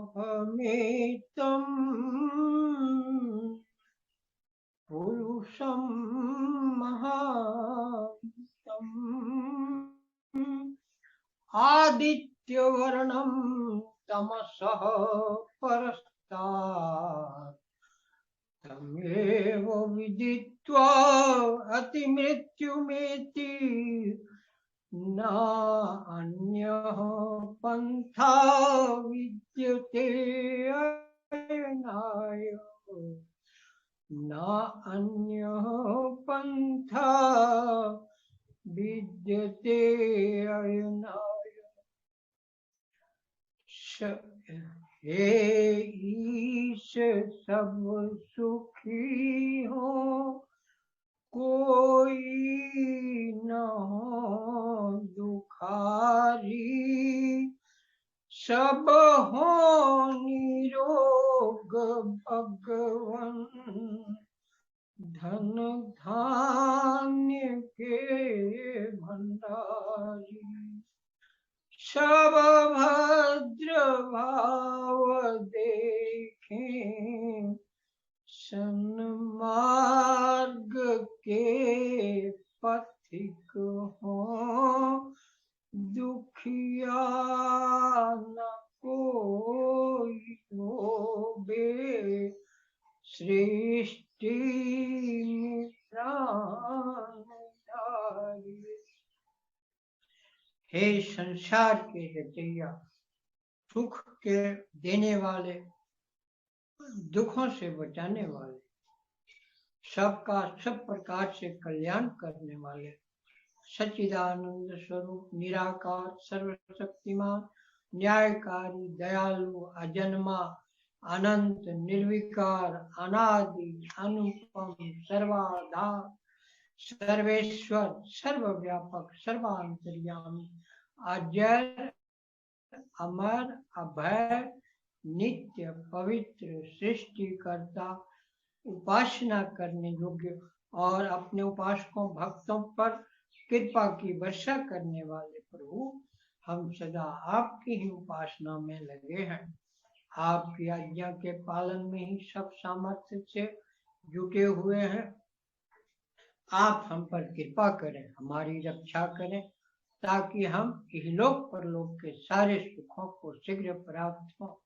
वेदाहमेतं पुरुषं महान्तम् आदित्यवर्णं तमसः परस्तात् तमेव विदित्वा अतिमृत्युमेति न अन्यः पन्था विद्यते अयनाय न अन्यः पन्था विद्यते अयनाय। हे ईश सब सुखी हो कोई न हो दुखारी, सब हो निरोग भगवन धन धान्य के भंडारी। सब भद्र भाव देखें सन्मार्ग के पथिक हो, दुखिया न कोई होबे सृष्टि में प्राणधारी। हे संसार के रचैया, सुख के देने वाले, दुखों से बचाने वाले, सबका सब प्रकार से कल्याण करने वाले, सच्चिदानंद स्वरूप निराकार सर्वशक्तिमान न्यायकारी दयालु अजन्मा अनंत निर्विकार अनादि अनुपम सर्वाधार सर्वेश्वर सर्वव्यापक सर्वांतर्यामी अजर अमर अभय नित्य पवित्र सृष्टिकर्ता उपासना करने योग्य और अपने उपासकों भक्तों पर कृपा की वर्षा करने वाले प्रभु, हम सदा आपकी ही उपासना में लगे हैं। आपकी आज्ञा के पालन में ही सब सामर्थ्य से जुटे हुए हैं। आप हम पर कृपा करें, हमारी रक्षा करें, ताकि हम इहलोक परलोक के सारे सुखों को शीघ्र प्राप्त हो।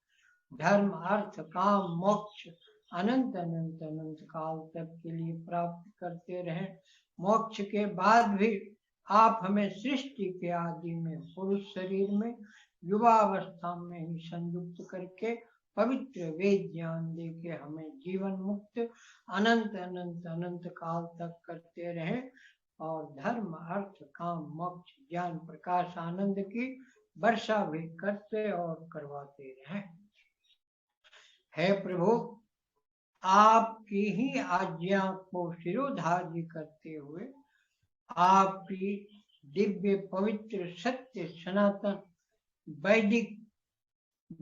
धर्म अर्थ काम मोक्ष अनंत अनंत अनंत काल तक के लिए प्राप्त करते रहें। मोक्ष के बाद भी आप हमें सृष्टि के आदि में पुरुष शरीर में युवा अवस्था में ही संयुक्त करके पवित्र वेद ज्ञान दे के हमें जीवन मुक्त अनंत अनंत अनंत काल तक करते रहें और धर्म अर्थ काम मोक्ष ज्ञान प्रकाश आनंद की वर्षा भी करते और करवाते रहें। हे प्रभु, आपकी ही आज्ञा को शिरोधार्य करते हुए आपकी दिव्य पवित्र सत्य सनातन वैदिक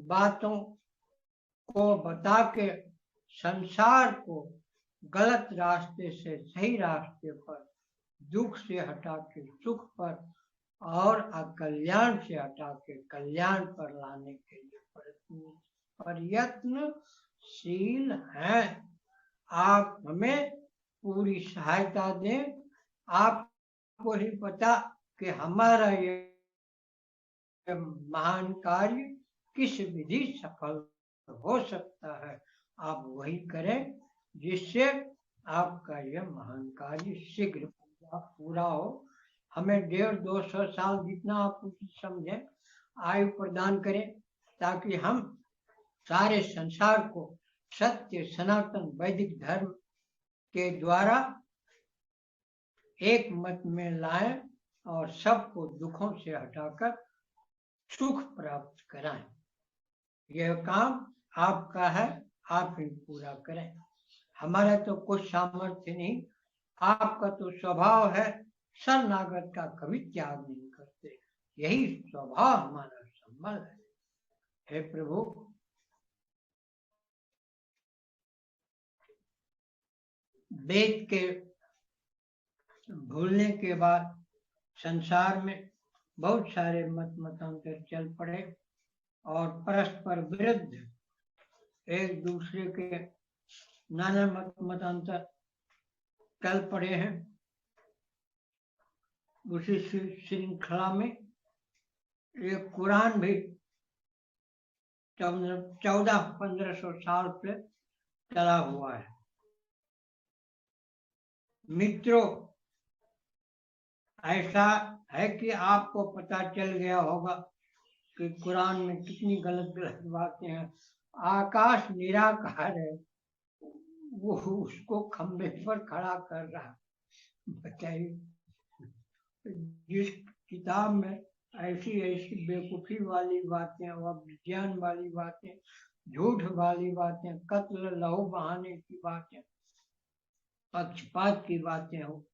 बातों को बता के संसार को गलत रास्ते से सही रास्ते पर, दुख से हटा के सुख पर और अकल्याण से हटा के कल्याण पर लाने के लिए प्रयत्नशील हैं। आप हमें पूरी सहायता दें। आपको ही पता कि हमारा ये महान कार्य किस विधि सफल हो सकता है। आप वही करें जिससे आपका यह महान कार्य शीघ्र पूरा हो। हमें 150-200 साल जितना आप उचित समझें आयु प्रदान करें, ताकि हम सारे संसार को सत्य सनातन वैदिक धर्म के द्वारा एक मत में लाएं और सबको दुखों से हटाकर सुख प्राप्त कराएं। यह काम आपका है, आप ही पूरा करें। हमारा तो कुछ सामर्थ्य नहीं, आपका तो स्वभाव है शरणागत का कभी त्याग नहीं कर। यही स्वभाव हमारा संबल है। हे प्रभु, वेद के भूलने के बाद संसार में बहुत सारे मत मतांतर चल पड़े और परस्पर विरुद्ध एक दूसरे के नाना मत मतांतर चल पड़े हैं। उसी श्रृंखला में एक कुरान भी 1400-1500 साल से चला हुआ है। मित्रों, ऐसा है कि आपको पता चल गया होगा कि कुरान में कितनी गलत गलत बातें हैं। आकाश निराकार है, वो उसको खंबे पर खड़ा कर रहा। बताइए, जिस किताब में ऐसी ऐसी बेवकूफ़ी वाली बातें और विज्ञान वाली बातें, झूठ वाली बातें, कत्ल लहू बहाने की बातें, पक्षपात की बातें हो,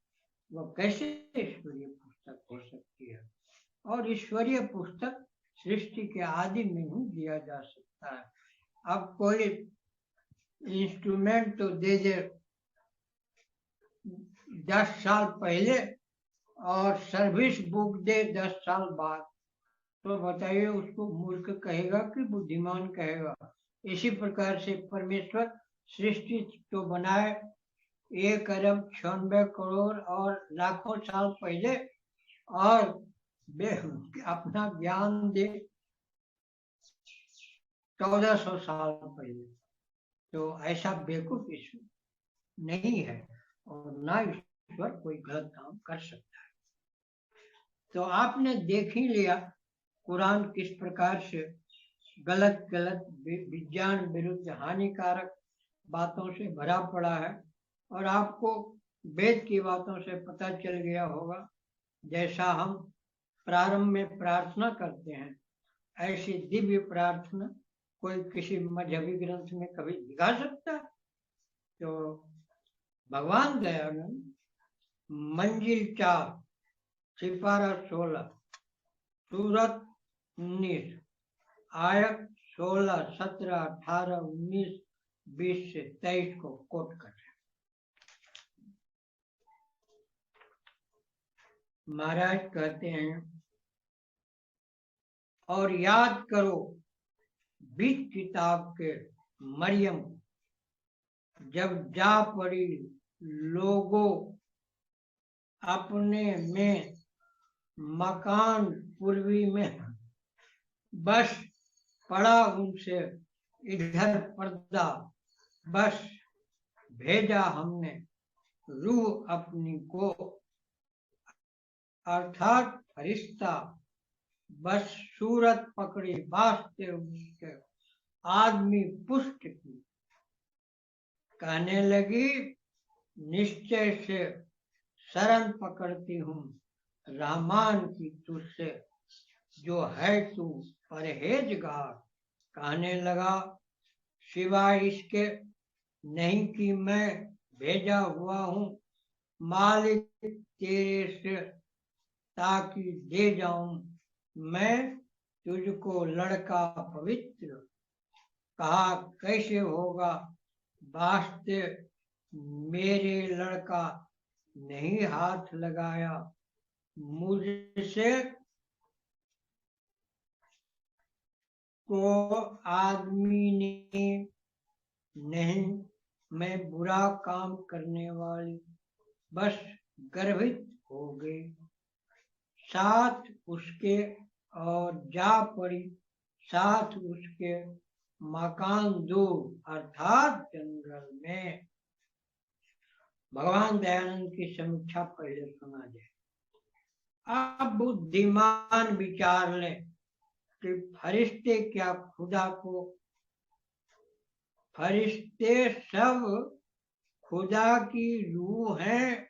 वो कैसे ईश्वरीय पुस्तक हो सकती है? और ईश्वरीय पुस्तक सृष्टि के आदि में ही दिया जा सकता है। अब कोई इंस्ट्रूमेंट तो दे दे 10 साल पहले और सर्विस बुक दे 10 साल बाद, तो बताइए उसको मूर्ख कहेगा कि बुद्धिमान कहेगा? इसी प्रकार से परमेश्वर सृष्टि तो बनाए 1 अरब 96 करोड़ और लाखों साल पहले, और अपना ज्ञान दे 1400 साल पहले। तो ऐसा बेवकूफ ईश्वर नहीं है और ना ईश्वर कोई गलत काम कर सकता है। तो आपने देख ही लिया कुरान किस प्रकार से गलत गलत विज्ञान विरुद्ध हानिकारक बातों से भरा पड़ा है। और आपको वेद की बातों से पता चल गया होगा, जैसा हम प्रारंभ में प्रार्थना करते हैं ऐसी दिव्य प्रार्थना कोई किसी मजहबी ग्रंथ में कभी दिखा सकता है? तो भगवान दयानंद मंजिल 4 सिपारा 16 सूरत 19 आयत 16, 17, 18, 19, 20 से 23 को कोट कर रहे हैं। महाराज कहते हैं, और याद करो बीच किताब के मरियम, जब जा पड़ी लोगों अपने में मकान पूर्वी में, बस पड़ा उनसे इधर पर्दा, बस भेजा हमने रूह अपनी को, अर्थात फरिश्ता, बस सूरत पकड़ी वास्ते उसके आदमी पुष्ट की। कहने लगी, निश्चय से शरण पकड़ती हूँ रहमान की तुझसे, जो है तू परहेजगार। कहने लगा, सिवाय इसके नहीं कि मैं भेजा हुआ हूँ मालिक तेरे से, ताकि दे जाऊं मैं तुझको लड़का पवित्र। कहा, कैसे होगा, वास्ते मेरे लड़का नहीं हाथ लगाया, मुझसे को आदमी ने नहीं, मैं बुरा काम करने वाली, बस गर्भित हो गई। साथ उसके और जा पड़ी साथ उसके मकान दूर, अर्थात जंगल में। भगवान दयानंद की समीक्षा पहले सुना जाए। अब बुद्धिमान विचार ले कि फरिश्ते क्या खुदा को, फरिश्ते सब खुदा की रूह हैं,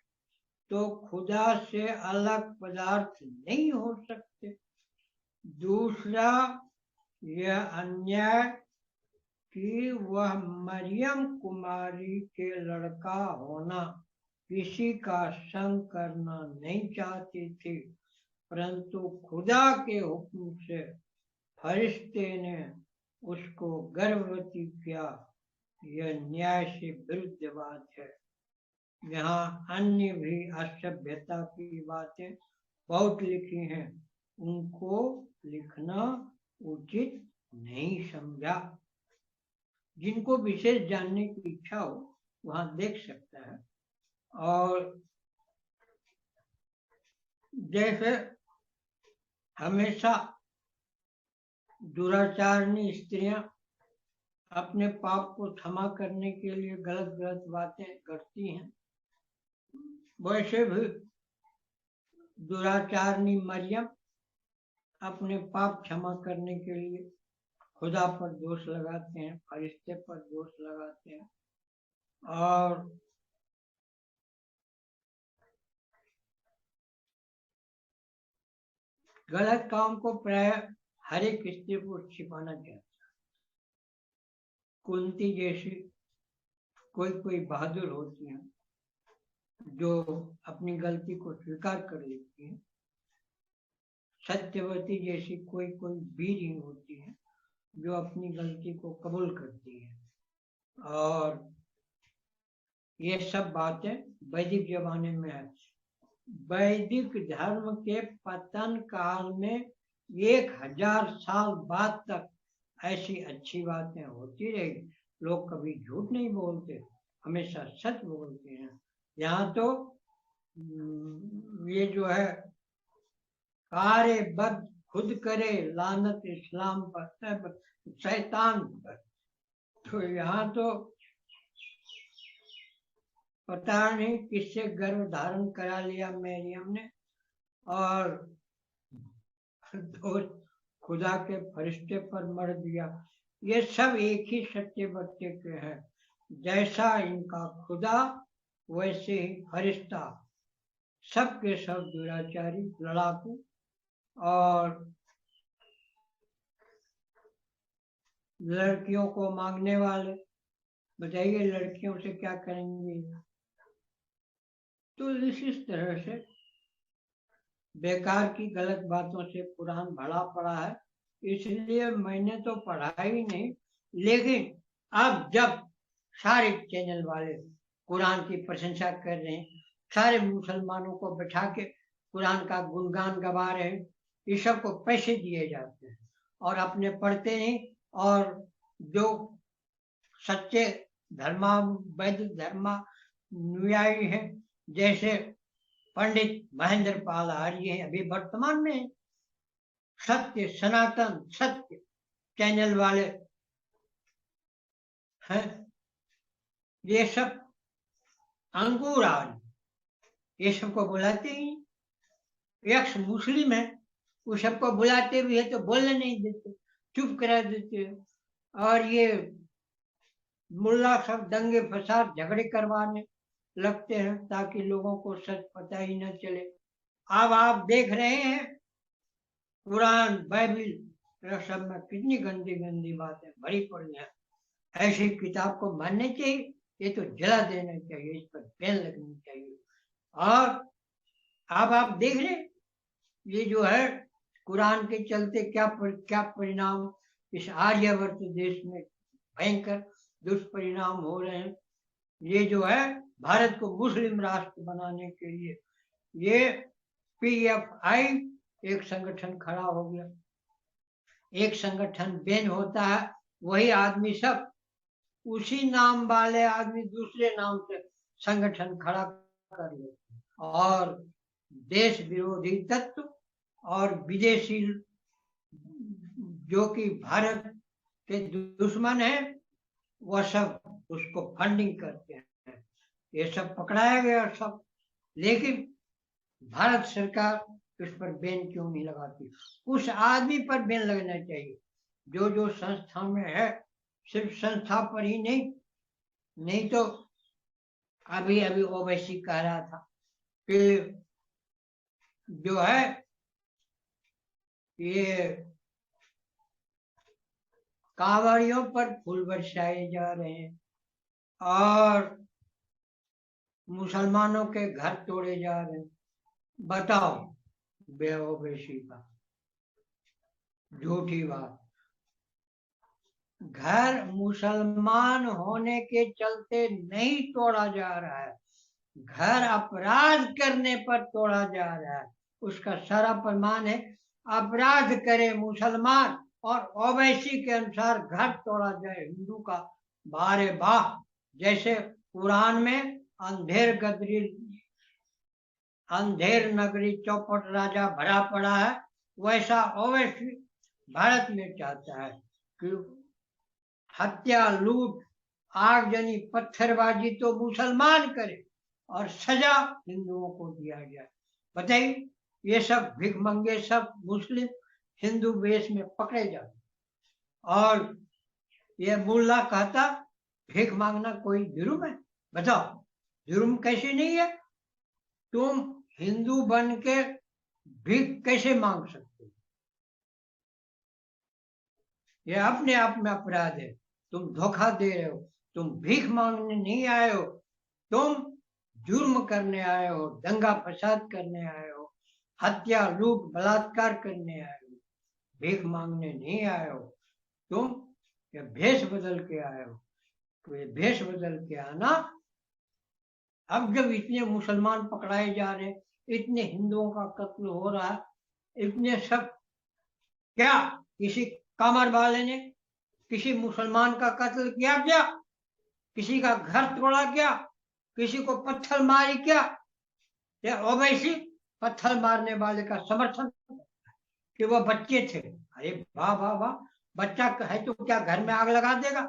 तो खुदा से अलग पदार्थ नहीं हो सकते। दूसरा, यह अन्याय कि वह मरियम कुमारी के लड़का होना किसी का संग करना नहीं चाहती थी, परंतु खुदा के हुक्म से फरिश्ते ने उसको गर्भवती किया, यह न्याय से विरुद्ध बात है। यहाँ अन्य भी असभ्यता की बातें बहुत लिखी हैं, उनको लिखना उचित नहीं समझा। जिनको विशेष जानने की इच्छा हो वहां देख सकता है। और जैसे हमेशा दुराचारणी स्त्रियां अपने पाप को क्षमा करने के लिए गलत गलत बातें करती हैं, वैसे भी दुराचारणी मरियम अपने पाप क्षमा करने के लिए खुदा पर दोष लगाते हैं, फरिश्ते पर दोष लगाते हैं। और गलत काम को प्राय हर एक स्त्री को छिपाना चाहता है। कुंती जैसी कोई बहादुर होती है जो अपनी गलती को स्वीकार कर लेती है। सत्यवती जैसी कोई वीर होती है जो अपनी गलती को कबूल करती है। और ये सब बातें वैदिक जमाने में है। वैदिक धर्म के पतन काल में 1000 साल बाद तक ऐसी अच्छी बातें होती रही। लोग कभी झूठ नहीं बोलते, हमेशा सच बोलते हैं। यहाँ तो ये जो है कार्य बद खुद करे लानत इस्लाम पर, शैतान पर। तो यहाँ तो पता नहीं किससे गर्भ धारण करा लिया मरियम ने, और खुदा के फरिश्ते पर मर दिया। ये सब एक ही सच्चे बच्चे के हैं। जैसा इनका खुदा वैसे ही फरिश्ता, सबके सब दुराचारी, लड़ाकू और लड़कियों को मांगने वाले। बताइए लड़कियों से क्या करेंगे? तो इस तरह से बेकार की गलत बातों से कुरान भरा पड़ा है। इसलिए मैंने तो पढ़ा ही नहीं, लेकिन अब जब सारे चैनल वाले कुरान की प्रशंसा कर रहे हैं, सारे मुसलमानों को बैठा के कुरान का गुणगान गवा रहे हैं, इस सब को पैसे दिए जाते हैं और अपने पढ़ते नहीं। और जो सच्चे वैदिक धर्मानुयायी हैं, जैसे पंडित महेंद्र पाल आर्य अभी वर्तमान में सत्य सनातन सत्य चैनल वाले हैं, ये सब अंकुर आर्य, ये सबको बुलाते ही एक्स मुस्लिम है, वो सबको बुलाते भी है तो बोलने नहीं देते, चुप करा देते। और ये मुल्ला सब दंगे फसाद झगड़े करवाने लगते हैं ताकि लोगों को सच पता ही न चले। अब आप देख रहे हैं कुरान बाइबिल सब में कितनी गंदी गंदी बातें भरी पड़ी हैं। ऐसी किताब को मानने चाहिए, ये तो जला देना चाहिए, इस पर बैन लगनी चाहिए। और अब आप देख रहे ये जो है कुरान के चलते क्या परिणाम इस आर्यवर्त देश में भयंकर दुष्परिणाम हो रहे हैं। ये जो है भारत को मुस्लिम राष्ट्र बनाने के लिए ये PFI एक संगठन खड़ा हो गया। एक संगठन बैन होता है, वही आदमी सब उसी नाम वाले आदमी दूसरे नाम से संगठन खड़ा कर लेते हैं और देश विरोधी तत्व और विदेशी जो कि भारत के दुश्मन है वह सब उसको फंडिंग करते हैं। ये सब पकड़ाया गया सब, लेकिन भारत सरकार इस पर बैन क्यों नहीं लगाती? उस आदमी पर बैन लगना चाहिए जो संस्था में है, सिर्फ संस्था पर ही नहीं तो अभी ओवैसी कह रहा था कि जो है ये कांवड़ियों पर फूल बरसाए जा रहे हैं और मुसलमानों के घर तोड़े जा रहे हैं। बताओ बेओवैसी का, झूठी बात। घर मुसलमान होने के चलते नहीं तोड़ा जा रहा है, घर अपराध करने पर तोड़ा जा रहा है। उसका सारा प्रमाण है, अपराध करे मुसलमान और ओवैसी के अनुसार घर तोड़ा जाए हिंदू का, बारे बाह। जैसे कुरान में अंधेर नगरी चौपट राजा भरा पड़ा है, वैसा ओवैसी भारत में चाहता है कि हत्या, लूट, आगजनी, पत्थरबाजी तो मुसलमान करे और सजा हिंदुओं को दिया जाए। बताइए, ये सब भिखमंगे सब मुस्लिम हिंदू वेश में पकड़े जाते, और ये मुल्ला कहता भीख मांगना कोई जुर्म है। बताओ, जुर्म कैसे नहीं है? तुम हिंदू बन के भीख कैसे मांग सकते हो? ये अपने आप में अपराध है। तुम धोखा दे रहे हो, तुम भीख मांगने नहीं आए हो, तुम जुर्म करने आए हो, दंगा फसाद करने आए हो, हत्या, लूट, बलात्कार करने आए हो, भीख मांगने नहीं आए हो। तुम ये भेष बदल के आए हो। तो ये भेष बदल के आना, अब जब इतने मुसलमान पकड़ाए जा रहे, इतने हिंदुओं का कत्ल हो रहा है, इतने सब, क्या किसी कामर वाले ने किसी मुसलमान का कत्ल किया क्या? किसी का घर तोड़ा क्या? किसी को पत्थर मारी क्या? या ओवैसी पत्थर मारने वाले का समर्थन कि वो बच्चे थे। अरे वाह वाह वाह, बच्चा है तो क्या घर में आग लगा देगा?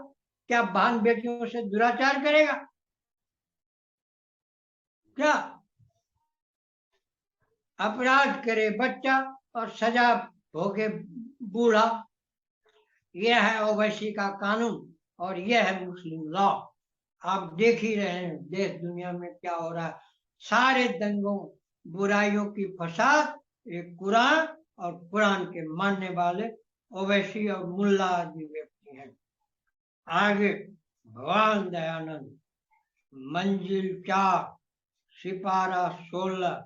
क्या बहन बेटियों से दुराचार करेगा? क्या अपराध करे बच्चा और सजा भोगे बूढ़ा? यह है ओवैसी का कानून और यह है मुस्लिम लॉ। आप देख ही रहे हैं देश दुनिया में क्या हो रहा है। सारे दंगों, बुराइयों की फसाद एक कुरान और कुरान के मानने वाले ओवैसी और मुल्ला आदि व्यक्ति हैं। आगे भगवान दयानंद, मंजिल 4, सिपारा 16,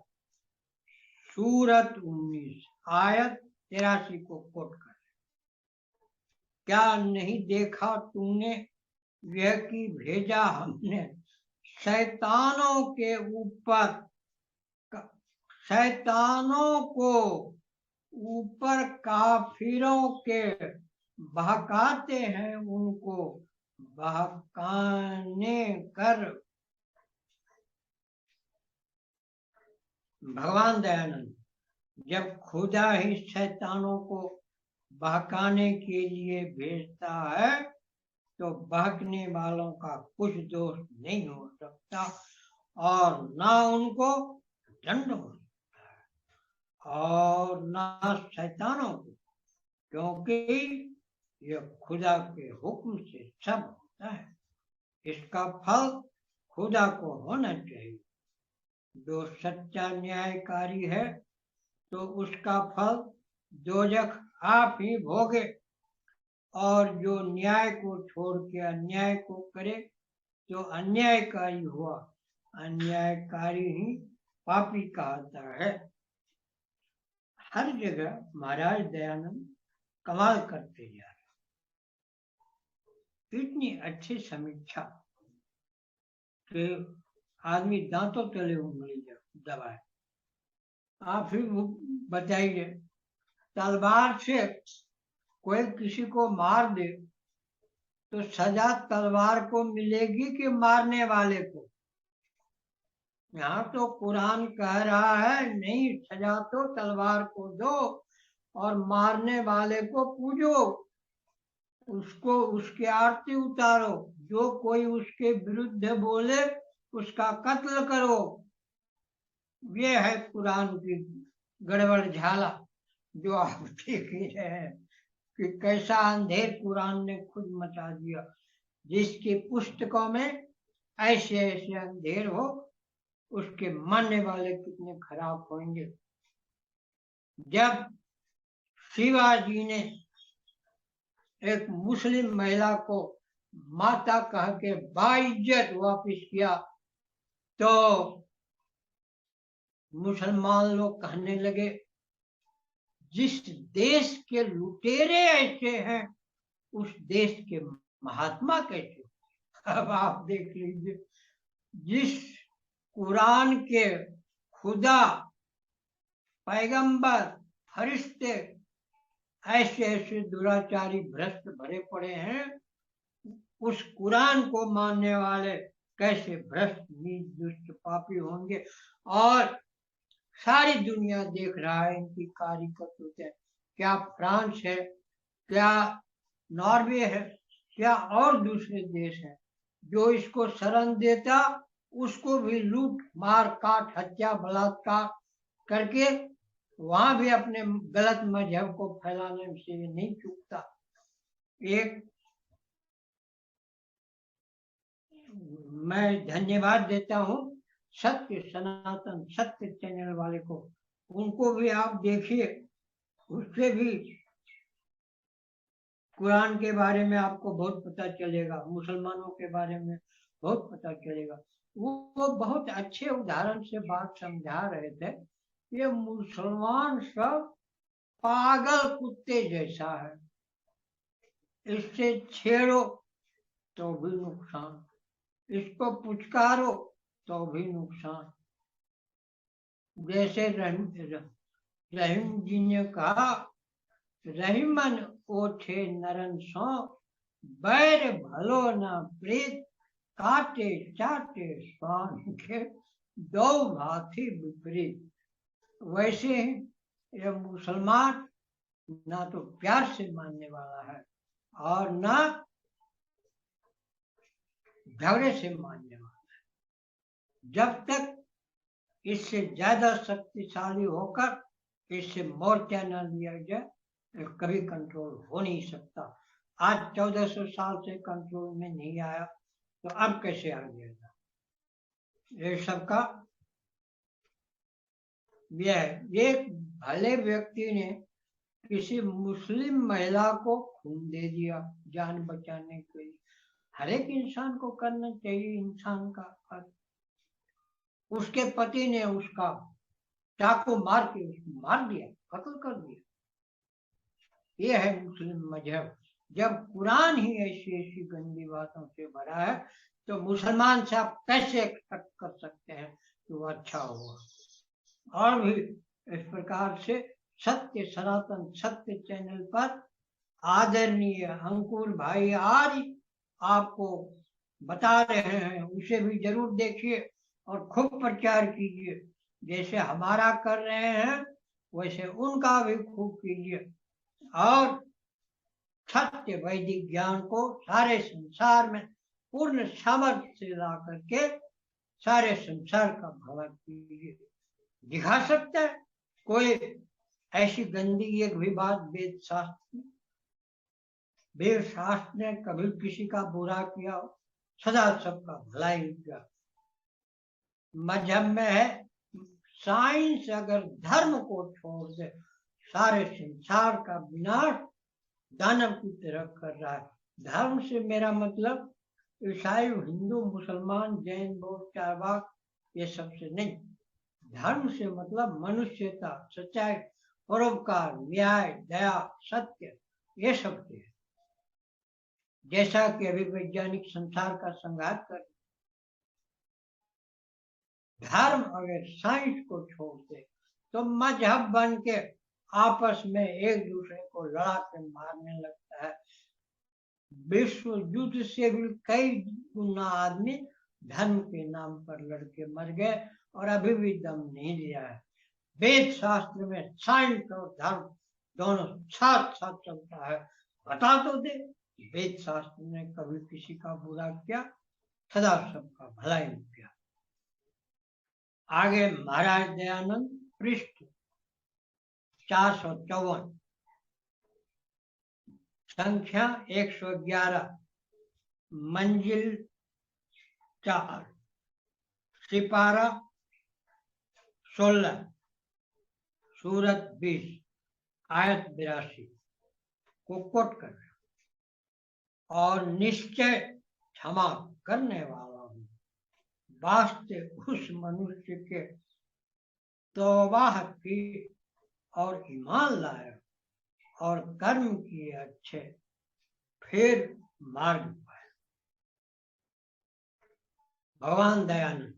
सूरत 19, आयत 83 को कोट कर। क्या नहीं देखा तूने यह कि भेजा हमने शैतानों के ऊपर, शैतानों को ऊपर काफिरों के, बहकाते हैं उनको बहकाने कर। भगवान दयानंद, जब खुदा ही शैतानों को बहकाने के लिए भेजता है तो बहकने वालों का कुछ दोष नहीं हो सकता और ना उनको दंड हो सकता है और ना शैतानों को, क्योंकि यह खुदा के हुक्म से सब होता है। इसका फल खुदा को होना चाहिए। जो सच्चा न्यायकारी है तो उसका फल दोजख आप ही भोगे, और जो न्याय को छोड़ के अन्याय को करे तो अन्यायकारी हुआ। अन्यायकारी ही पापी कहता है। हर जगह महाराज दयानंद कमाल करते जा रहे। इतनी अच्छी समीक्षा कि आदमी दांतों तले उंगली दबाए। आप ही बताइए, तलवार से कोई किसी को मार दे तो सजा तलवार को मिलेगी कि मारने वाले को? यहाँ तो कुरान कह रहा है नहीं, सजा तो तलवार को दो और मारने वाले को पूजो, उसको उसकी आरती उतारो, जो कोई उसके विरुद्ध बोले उसका कत्ल करो। ये है कुरान की गड़बड़ झाला जो आप देख ही रहे हैं कि कैसा अंधेर कुरान ने खुद मचा दिया। जिसकी पुस्तकों में ऐसे ऐसे अंधेर हो, उसके मानने वाले कितने खराब होंगे। जब शिवाजी ने एक मुस्लिम महिला को माता कह के बाइज्जत वापिस किया तो मुसलमान लोग कहने लगे जिस देश के लुटेरे ऐसे हैं उस देश के महात्मा कैसे। अब आप देख लीजिए, जिस कुरान के खुदा, पैगंबर, फरिश्ते ऐसे ऐसे दुराचारी भ्रष्ट भरे पड़े हैं, उस कुरान को मानने वाले कैसे भ्रष्ट नीच दुष्ट पापी होंगे। और सारी दुनिया देख रहा है इनकी कार्यकर्ता। क्या फ्रांस है, क्या नॉर्वे है, क्या और दूसरे देश हैं जो इसको शरण देता, उसको भी लूट मार काट हत्या बलात्कार करके वहां भी अपने गलत मजहब को फैलाने से नहीं चूकता। एक मैं धन्यवाद देता हूँ सत्य सनातन सत्य चैनल वाले को, उनको भी आप देखिए, उससे भी कुरान के बारे में आपको बहुत पता चलेगा, मुसलमानों के बारे में बहुत पता चलेगा। वो बहुत अच्छे उदाहरण से बात समझा रहे थे। ये मुसलमान सब पागल कुत्ते जैसा है, इससे छेड़ो तो भी नुकसान, इसको पुचकारो तो भी नुकसान। जैसे रहीम जी ने कहा, रहीमन ओठे नरन सो बैर भलो ना प्रीत, काटे चाटे स्वान के दो भाथी विपरीत। वैसे ही ये मुसलमान ना तो प्यार से मानने वाला है और ना झगड़े से मानने वाला है। जब तक इससे ज्यादा शक्तिशाली होकर इससे मोर्चा न लिया जाए कभी कंट्रोल हो नहीं सकता। आज 1400 साल से कंट्रोल में नहीं आया तो अब कैसे आ जाएगा। ये सबका एक भले व्यक्ति ने किसी मुस्लिम महिला को खून दे दिया जान बचाने के लिए। हर एक इंसान को करना चाहिए इंसान का हक। उसके पति ने उसका चाकू मार के उसको मार दिया, कत्ल कर दिया। ये है मुस्लिम मजहब। जब कुरान ही ऐसी ऐसी गंदी बातों से भरा है तो मुसलमान से आप कैसे एक्सपेक्ट कर सकते हैं कि वो अच्छा होगा। और भी इस प्रकार से सत्य सनातन सत्य चैनल पर आदरणीय अंकुर भाई आज आपको बता रहे हैं, उसे भी जरूर देखिए और खूब प्रचार कीजिए। जैसे हमारा कर रहे हैं वैसे उनका भी खूब कीजिए और सत्य वैदिक ज्ञान को सारे संसार में पूर्ण सामर्थ्य से ला करके सारे संसार का भला कीजिए। दिखा सकता है कोई ऐसी गंदी एक भी बात वेद शास्त्र ने कभी किसी का बुरा किया हो, सदा सबका भलाई किया। मजहब में है साइंस अगर धर्म को छोड़ दे सारे संसार का विनाश दानव की तरह कर रहा है। धर्म से मेरा मतलब ईसाई हिंदू मुसलमान जैन बौद्ध चारवाक ये सबसे नहीं। धर्म से मतलब मनुष्यता सच्चाई परोपकार न्याय दया सत्य ये सब है। जैसा कि अभी वैज्ञानिक संसार का संघार कर धर्म अगर साइंस को छोड़ दे तो मजहब बन के आपस में एक दूसरे को लड़ा के मारने लगता है। विश्व युद्ध से भी कई गुना आदमी धर्म के नाम पर लड़के मर गए और अभी भी दम नहीं लिया है। वेद शास्त्र में साइंस और धर्म दोनों साथ साथ चलता है। बता तो दे वेद शास्त्र ने कभी किसी का बुरा किया, सदा सबका भलाई किया। आगे महाराज दयानंद पृष्ठ 454 संख्या 111 मंजिल 4 सिपारा 16 सूरत 20 आयत 82 को कोट कर और निश्चय क्षमा करने वाला हूँ। वास्ते उस मनुष्य के तौबा की और ईमान लाए और कर्म किए अच्छे, फिर मार्ग पाए। भगवान दयानंद,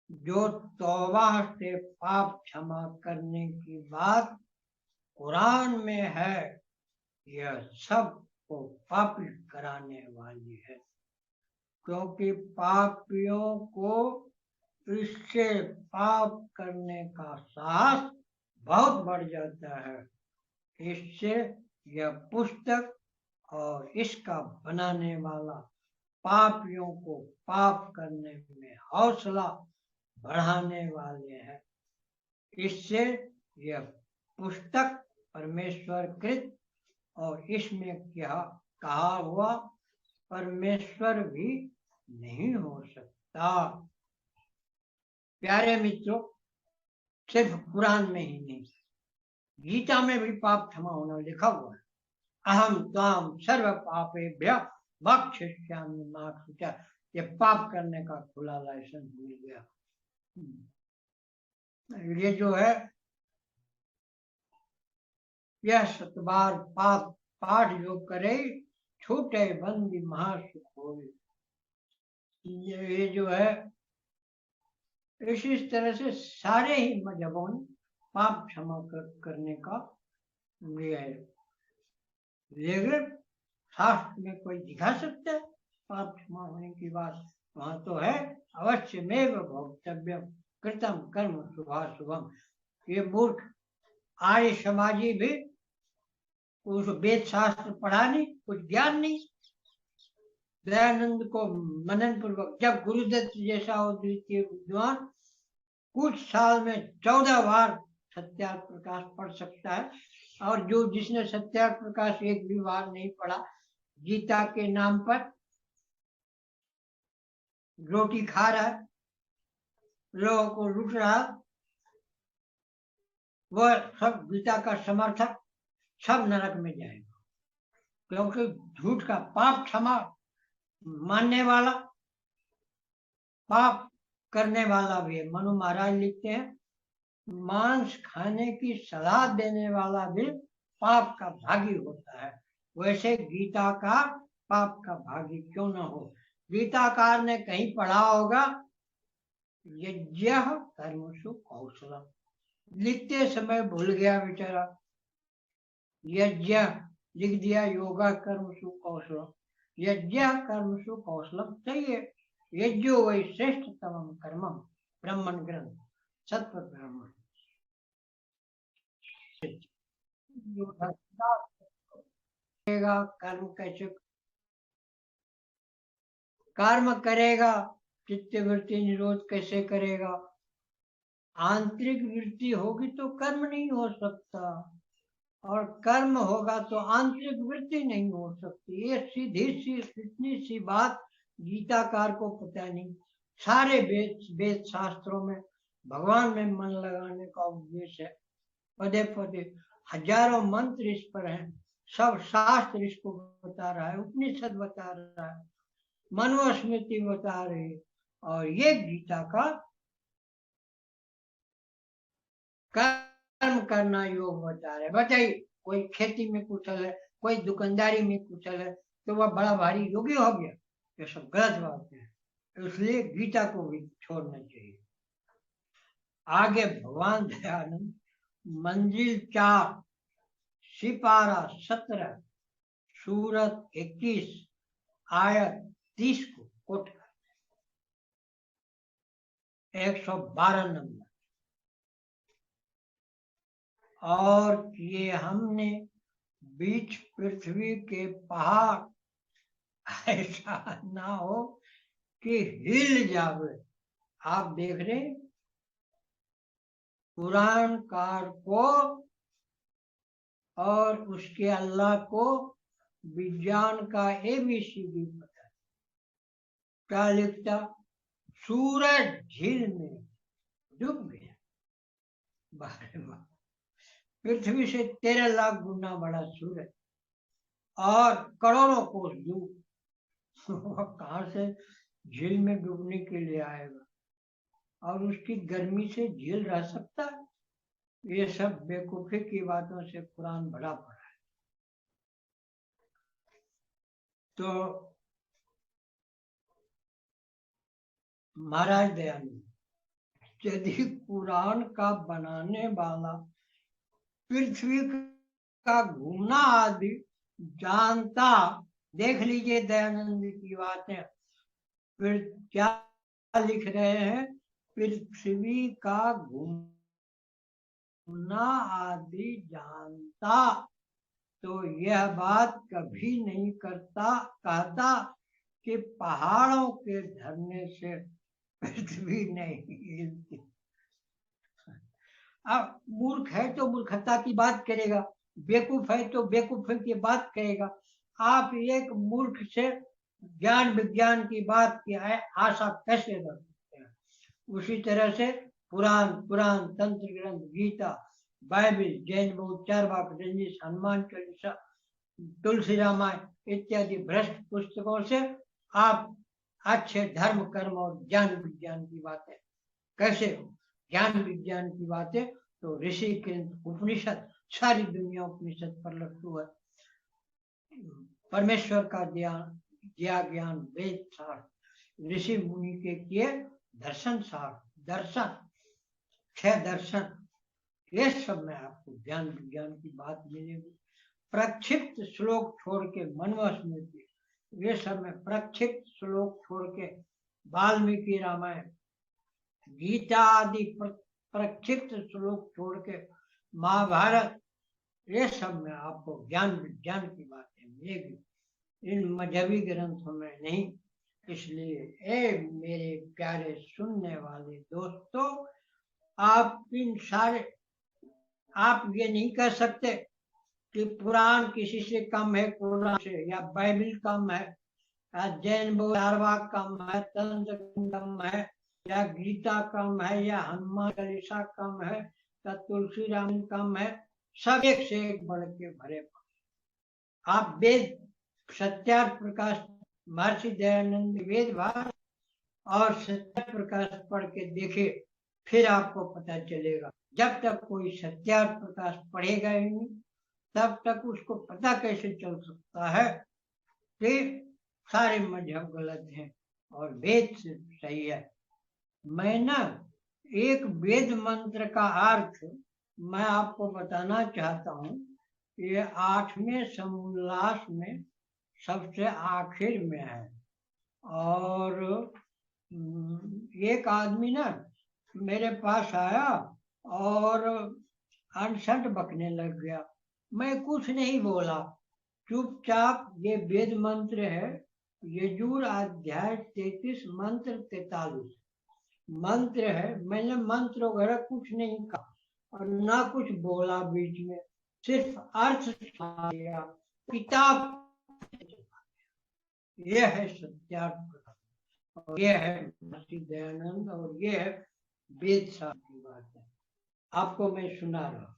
जो तौबा से पाप क्षमा करने की बात कुरान में है, यह सब को पापी कराने वाली है, क्योंकि पापियों को इससे पाप करने का साहस बहुत बढ़ जाता है। इससे यह पुस्तक और इसका बनाने वाला पापियों को पाप करने में हौसला बढ़ाने वाले हैं। इससे यह पुस्तक परमेश्वर कृत और इसमें क्या कहा हुआ परमेश्वर भी नहीं हो सकता। प्यारे मित्रों, सिर्फ कुरान में ही नहीं, गीता में भी पाप क्षमा होना लिखा हुआ है। अहम त्वाम सर्व पापेभ्य मोक्षयिष्यामि मा शुचः। ये पाप करने का खुला लाइसेंस मिल गया। ये जो है, यह 7 बार पाप पाठ जो करे, छोटे बंदी महासुख होए। ये जो है, इस तरह से सारे ही मजहबों ने पाप क्षमा करने का लिया है। लेकिन शास्त्र में कोई दिखा सकता है पाप क्षमा होने की बात? वहां तो है, अवश्य में भोक्तव्यम कृतम कर्म शुभाशुभम। ये मूर्ख आर्य समाजी भी कुछ वेद शास्त्र पढ़ा नहीं, कुछ ज्ञान नहीं। दयानंद को मनन पूर्वक, जब गुरुदत्त जैसा द्वितीय विद्वान कुछ साल में 14 बार सत्यार्थ प्रकाश पढ़ सकता है, और जो जिसने सत्यार्थ प्रकाश एक भी बार नहीं पढ़ा, गीता के नाम पर रोटी खा रहा है, लोगों को लूट रहा, वह सब गीता का समर्थक सब नरक में जाएगा। क्योंकि झूठ का पाप क्षमा मानने वाला, पाप करने वाला भी है। मनु महाराज लिखते हैं, मांस खाने की सलाह देने वाला भी पाप का भागी होता है। वैसे गीता का पाप का भागी क्यों ना हो? गीताकार ने कहीं पढ़ा होगा, यज्ञ कर्मसु कौशलम, लिखते समय भूल गया बेचारा, यज्ञ लिख दिया योगा कर्मसु कौशलम। यज्ञ कर्मसु कौशलम चाहिए। यज्ञो वही श्रेष्ठतम कर्मम ब्रह्मण ग्रंथ सत्व ब्राह्मण। कर्म कैसे कर्म करेगा, चित्त वृत्ति निरोध कैसे करेगा? आंतरिक वृत्ति होगी तो कर्म नहीं हो सकता, और कर्म होगा तो आंतरिक वृत्ति नहीं हो सकती। ये सीधी सी इतनी सी बात गीताकार को पता नहीं। सारे वेद शास्त्रों में भगवान में मन लगाने का उद्देश्य है। पदे पदे हजारों मंत्र इस पर हैं, सब शास्त्र इसको बता रहा है, उपनिषद बता रहा है, मनुस्मृति बता रही है, और ये गीता का कर्म करना योग बता रहे। बताइए, कोई खेती में कुशल है, कोई दुकानदारी में कुशल है, तो वह बड़ा भारी योगी हो गया? ये सब गलत बात है। इसलिए गीता को भी छोड़ना चाहिए। आगे भगवान दयानंद मंजिल 4 सिपारा 17 सूरत 21 आयत 30 को कोट 112 नंबर। और किए हमने बीच पृथ्वी के पहाड़, ऐसा ना हो कि हिल जावे। आप देख रहे कुरानकार को और उसके अल्लाह को विज्ञान का ABCD पता है। क्या लिखता? सूरज झील में डूब गया। पृथ्वी से 13 लाख गुना बड़ा सूरज और करोड़ों कोस दूर, कहां से झील में डूबने के लिए आएगा? और उसकी गर्मी से झील रह सकता है? ये सब बेवकूफी की बातों से कुरान भरा पड़ा है। तो महाराज दयानंद, यदि कुरान का बनाने वाला पृथ्वी का घूमना आदि जानता, देख लीजिए दयानंद की बातें, फिर क्या लिख रहे हैं, पृथ्वी का घूमना आदि जानता तो यह बात कभी नहीं कहता कि पहाड़ों के धरने से पृथ्वी नहीं हिलती। अब मूर्ख है तो मूर्खता की बात करेगा, बेवकूफ है तो बेवकूफी की बात करेगा। आप एक मूर्ख से ज्ञान विज्ञान की बात की आशा कैसे कर सकते हैं? उसी तरह से पुराण, तंत्र ग्रंथ, गीता, बाइबिल, जैन बौद्ध चारवाक, रंजिश, हनुमान चालीसा, तुलसी रामायण इत्यादि भ्रष्ट पुस्तकों से आप अच्छे धर्म कर्म और ज्ञान विज्ञान की बातें कैसे हो? ज्ञान विज्ञान की बातें तो ऋषि के उपनिषद, सारी दुनिया उपनिषद पर लट्टू है। परमेश्वर का ज्ञान वेद सार, ऋषि मुनि के किए दर्शन सार, दर्शन 6 दर्शन, ये सब में आपको ज्ञान विज्ञान की बात मिलेगी। प्रक्षिप्त श्लोक छोड़ के मनवा स्मृति, ये सब में प्रक्षिप्त श्लोक छोड़ के वाल्मीकि रामायण, गीता आदि प्रक्षिप्त श्लोक छोड़ के महाभारत, ये सब में आपको ज्ञान विज्ञान की बातें मिलेगी, इन मजहबी ग्रंथों में नहीं। इसलिए ए मेरे प्यारे सुनने वाले दोस्तों, आप ये नहीं कह सकते कि पुराण किसी से कम है कुरान से, या बाइबिल कम है, या जैन बौद्ध कम है, तंत्र कम है, या गीता कम है, या हनुमान चालीसा कम है, या तुलसी रामायण कम है। सब एक से एक बढ़ के भरे पड़े। आप वेद सत्यार्थ प्रकाश, महर्षि दयानंद वेद भार और सत्यार्थ प्रकाश पढ़ के देखे, फिर आपको पता चलेगा। जब तक कोई सत्यार्थ प्रकाश पढ़ेगा ही नहीं, तब तक उसको पता कैसे चल सकता है कि सारे मजहब गलत हैं और वेद सही है। मैं ना एक वेद मंत्र का अर्थ मैं आपको बताना चाहता हूँ। ये 8वें समोल्लास में सबसे आखिर में है। और एक आदमी ना मेरे पास आया और अनशन बकने लग गया। मैं कुछ नहीं बोला, चुपचाप ये वेद मंत्र है, यजुर अध्याय 33 मंत्र 43 मंत्र है। मैंने मंत्र वगैरह कुछ नहीं कहा और ना कुछ बोला बीच में, सिर्फ अर्थ सुना दिया। किताब ये है सत्यार्थ, और ये है महर्षि दयानंद, और ये है वेद शास्त्र की बात है। आपको मैं सुना रहा।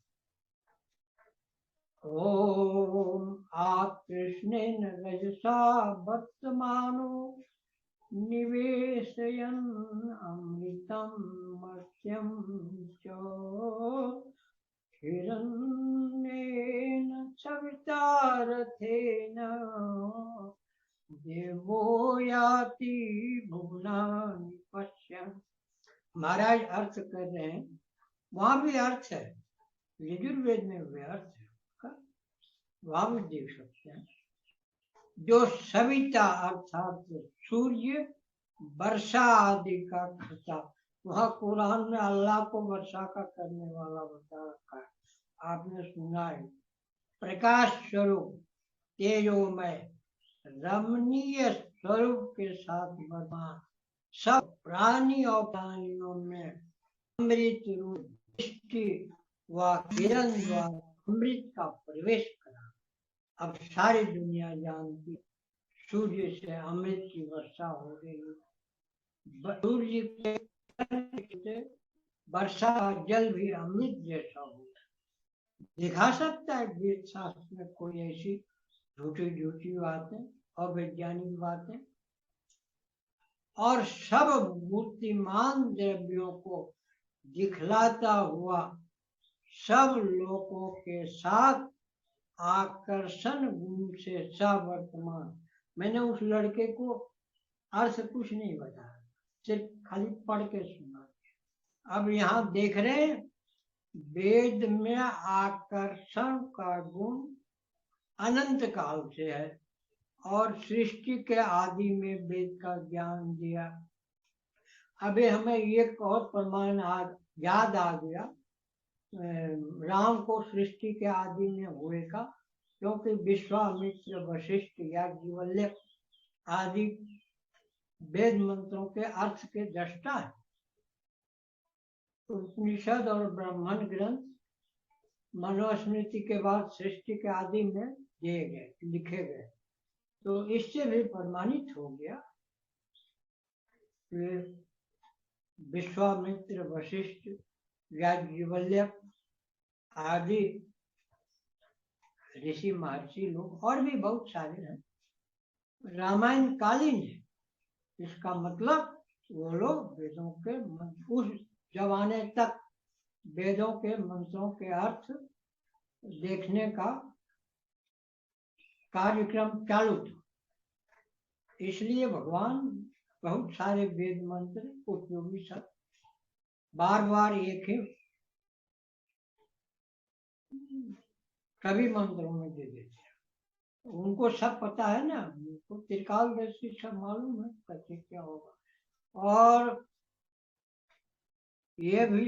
ओम आप कृष्णेन रजसा वर्तमानो निवेशयन् अमृतं मर्त्यं च हिरण्येन सविता रथेन देवो याति भुवनानि पश्यन्। महाराज अर्थ कर रहे हैं, वहां भी अर्थ है, यजुर्वेद में भी अर्थ है, वहां भी देख सकते हैं। जो सविता अर्थात सूर्य, वर्षा आदि का कर्ता, वहाँ कुरान में अल्लाह को वर्षा का करने वाला बता रखा है। आपने सुना है, प्रकाश स्वरूप तेजोमय रमणीय स्वरूप के साथ वर्तमान सब प्राणी और प्राणियों में अमृत रूप दृष्टि व किरण द्वारा अमृत का प्रवेश करा। अब सारी दुनिया जानती सूर्य से अमृत की वर्षा हो गई। सूर्य के वर्षा जल भी अमृत जैसा हो। दिखा सकता है वेद शास्त्र में कोई ऐसी झूठी झूठी बातें, अवैज्ञानिक बातें? और सब मूर्तिमान द्रव्यों को दिखलाता हुआ सब लोगों के साथ आकर्षण गुण से सवर्तमान। मैंने उस लड़के को अर्थ कुछ नहीं बताया, सिर्फ खाली पढ़ के सुना। अब यहाँ देख रहे हैं, वेद में आकर्षण का गुण अनंत काल से है और सृष्टि के आदि में वेद का ज्ञान दिया। अभी हमें एक और प्रमाण याद आ गया, राम को सृष्टि के आदि में हुए का, क्योंकि विश्वामित्र वशिष्ठ याज्ञवल्क्य आदि वेद मंत्रों के अर्थ के दृष्टा है। उपनिषद और ब्राह्मण ग्रंथ मनुस्मृति के बाद सृष्टि के आदि में दिए गए, लिखे गए। तो इससे भी प्रमाणित हो गया कि विश्वामित्र वशिष्ठ याज्ञवल्क्य आदि ऋषि महर्षि लोग और भी बहुत सारे हैं, रामायण कालीन है। इसका मतलब वो लोग वेदों के उस जमाने तक वेदों के मंत्रों के अर्थ देखने का कार्यक्रम चालू था। इसलिए भगवान बहुत सारे वेद मंत्र उपयोगी सब बार बार एक ही कवि मंत्रों में दे देते हैं। उनको सब पता है ना, उनको त्रिकालदर्शी सब मालूम है कैसे क्या होगा। और ये भी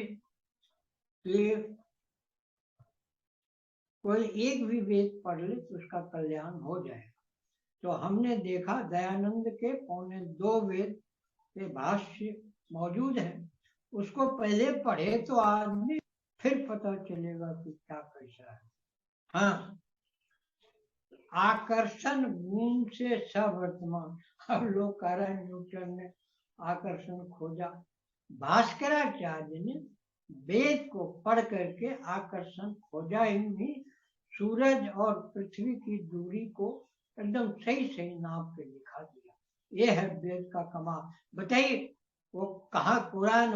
कि कोई एक भी वेद पढ़ ले तो उसका कल्याण हो जाएगा। तो हमने देखा दयानंद के 2 वेद के भाष्य मौजूद है, उसको पहले पढ़े तो आदमी फिर पता चलेगा कि क्या कैसा है। हाँ, आकर्षण गुण से सवर्तमान। अब लोग कह रहे हैं न्यूटन ने आकर्षण खोजा। भास्कराचार्य ने वेद को पढ़ करके आकर्षण खोजा ही नहीं, सूरज और पृथ्वी की दूरी को एकदम सही सही नाप के दिखा दिया। ये है वेद का कमाल। बताइए वो कहाँ कुरान